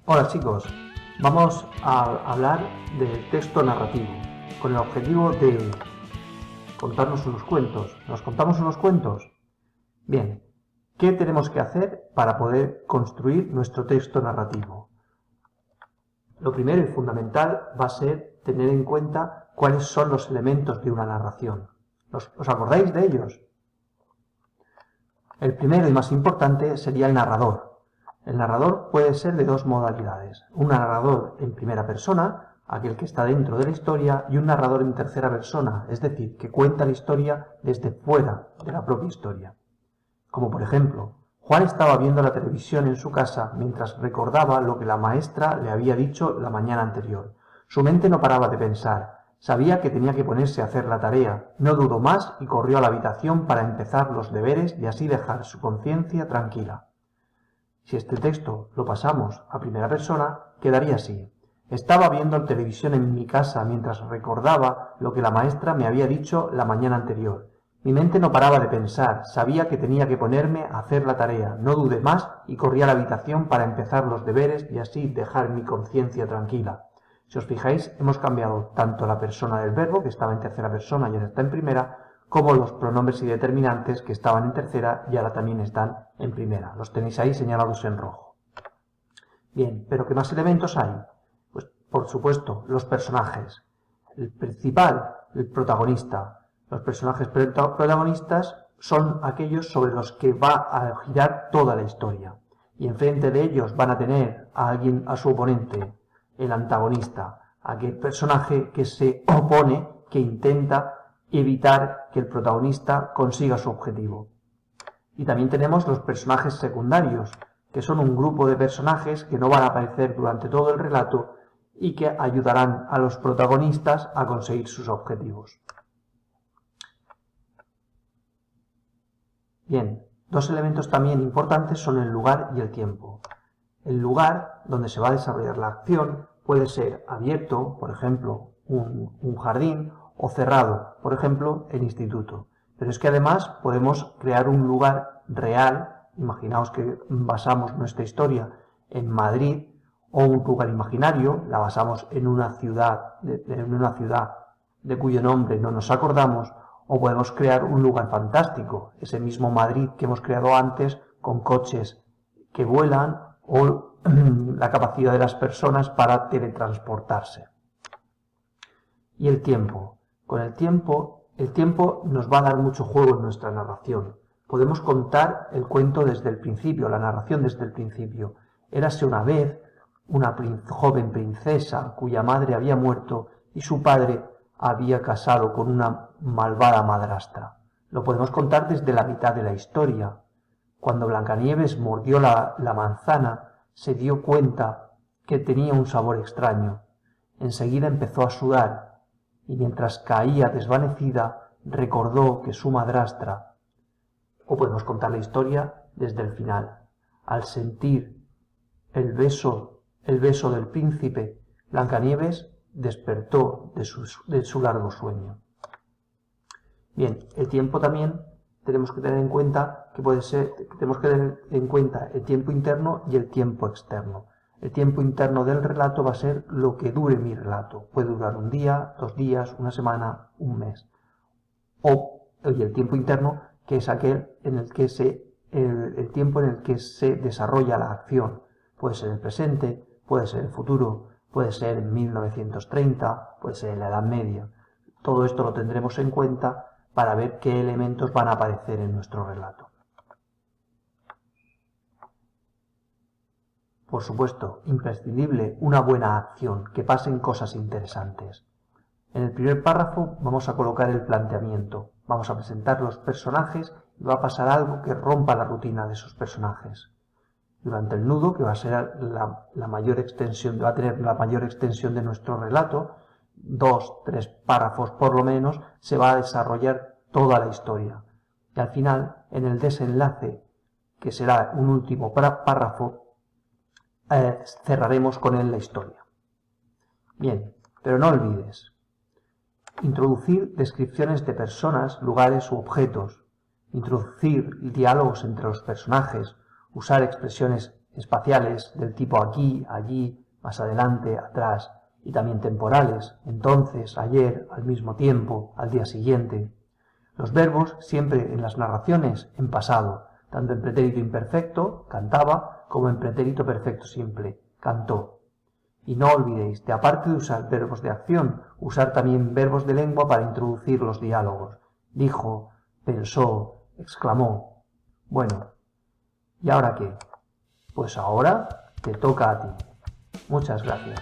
Hola chicos, vamos a hablar del texto narrativo con el objetivo de contarnos unos cuentos. ¿Nos contamos unos cuentos? Bien, ¿qué tenemos que hacer para poder construir nuestro texto narrativo? Lo primero y fundamental va a ser tener en cuenta cuáles son los elementos de una narración. ¿Os acordáis de ellos? El primero y más importante sería el narrador. El narrador puede ser de dos modalidades. Un narrador en primera persona, aquel que está dentro de la historia, y un narrador en tercera persona, es decir, que cuenta la historia desde fuera de la propia historia. Como por ejemplo, Juan estaba viendo la televisión en su casa mientras recordaba lo que la maestra le había dicho la mañana anterior. Su mente no paraba de pensar. Sabía que tenía que ponerse a hacer la tarea. No dudó más y corrió a la habitación para empezar los deberes y así dejar su conciencia tranquila. Si este texto lo pasamos a primera persona, quedaría así. Estaba viendo la televisión en mi casa mientras recordaba lo que la maestra me había dicho la mañana anterior. Mi mente no paraba de pensar, sabía que tenía que ponerme a hacer la tarea, no dudé más y corrí a la habitación para empezar los deberes y así dejar mi conciencia tranquila. Si os fijáis, hemos cambiado tanto la persona del verbo, que estaba en tercera persona y ahora está en primera, como los pronombres y determinantes que estaban en tercera y ahora también están en primera. Los tenéis ahí señalados en rojo. Bien, ¿pero qué más elementos hay? Pues, por supuesto, los personajes. El principal, el protagonista. Los personajes protagonistas son aquellos sobre los que va a girar toda la historia. Y enfrente de ellos van a tener a alguien, a su oponente, el antagonista, aquel personaje que se opone, que intenta evitar que el protagonista consiga su objetivo. Y también tenemos los personajes secundarios, que son un grupo de personajes que no van a aparecer durante todo el relato y que ayudarán a los protagonistas a conseguir sus objetivos. Bien, dos elementos también importantes son el lugar y el tiempo. El lugar donde se va a desarrollar la acción puede ser abierto, por ejemplo, un jardín, o cerrado, por ejemplo, el instituto. Pero es que además podemos crear un lugar real, imaginaos que basamos nuestra historia en Madrid, o un lugar imaginario, la basamos en una ciudad de cuyo nombre no nos acordamos, o podemos crear un lugar fantástico, ese mismo Madrid que hemos creado antes, con coches que vuelan, o la capacidad de las personas para teletransportarse. Y el tiempo. Con el tiempo nos va a dar mucho juego en nuestra narración. Podemos contar el cuento desde el principio, la narración desde el principio. Érase una vez una joven princesa cuya madre había muerto y su padre había casado con una malvada madrastra. Lo podemos contar desde la mitad de la historia. Cuando Blancanieves mordió la manzana, se dio cuenta que tenía un sabor extraño. Enseguida empezó a sudar y mientras caía desvanecida recordó que su madrastra. O podemos contar la historia desde el final. Al sentir el beso del príncipe, Blancanieves despertó de su largo sueño. Bien, el tiempo también tenemos que tener en cuenta tenemos que tener en cuenta el tiempo interno y el tiempo externo. El tiempo interno del relato va a ser lo que dure mi relato. Puede durar un día, 2 días, una semana, un mes. Y el tiempo interno, que es aquel en el que el tiempo en el que se desarrolla la acción. Puede ser el presente, puede ser el futuro, puede ser en 1930, puede ser en la Edad Media. Todo esto lo tendremos en cuenta para ver qué elementos van a aparecer en nuestro relato. Por supuesto, imprescindible una buena acción, que pasen cosas interesantes. En el primer párrafo vamos a colocar el planteamiento, vamos a presentar los personajes y va a pasar algo que rompa la rutina de esos personajes. Durante el nudo, que va a ser la mayor extensión, va a tener la mayor extensión de nuestro relato, 2, 3 párrafos por lo menos, se va a desarrollar toda la historia. Y al final, en el desenlace, que será un último párrafo, cerraremos con él la historia. Bien, pero no olvides introducir descripciones de personas, lugares u objetos, introducir diálogos entre los personajes, usar expresiones espaciales del tipo aquí, allí, más adelante, atrás, y también temporales, entonces, ayer, al mismo tiempo, al día siguiente. Los verbos siempre en las narraciones en pasado, tanto en pretérito imperfecto, cantaba, como en pretérito perfecto simple, cantó. Y no olvidéis de, aparte de usar verbos de acción, usar también verbos de lengua para introducir los diálogos. Dijo, pensó, exclamó. Bueno, ¿y ahora qué? Pues ahora te toca a ti. Muchas gracias.